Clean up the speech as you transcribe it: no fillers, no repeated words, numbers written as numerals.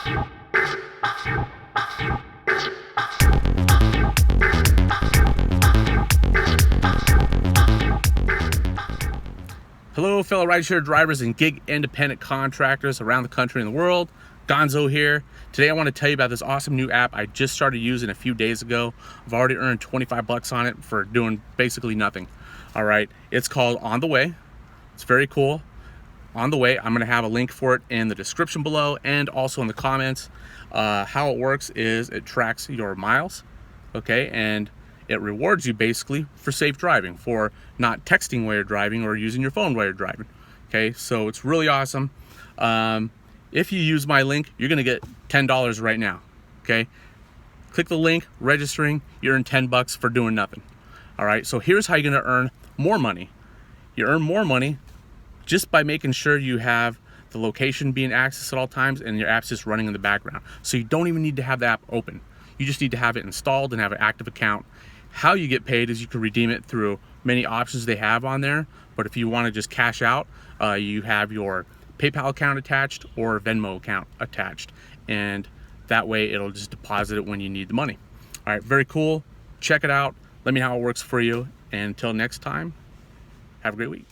Hello, fellow rideshare drivers and gig independent contractors around the country and the world. Gonzo here. Today I want to tell you about this awesome new app I just started using a few days ago. I've already earned 25 bucks on it for doing basically nothing. All right, it's called OnMyWay. It's very cool. OnMyWay, I'm going to have a link for it in the description below and also in the comments. How it works is it tracks your miles, okay, and it rewards you basically for safe driving, for not texting while you're driving or using your phone while you're driving. Okay, so it's really awesome. If you use my link, you're gonna get $10 right now. Okay, click the link, registering, you earn 10 bucks for doing nothing. All right, so here's how you're gonna earn more money. You earn more money just by making sure you have the location being accessed at all times and your app's just running in the background. So you don't even need to have the app open. You just need to have it installed and have an active account. How you get paid is you can redeem it through many options they have on there. But if you want to just cash out, you have your PayPal account attached or Venmo account attached. And that way it'll just deposit it when you need the money. All right, very cool. Check it out. Let me know how it works for you. And until next time, have a great week.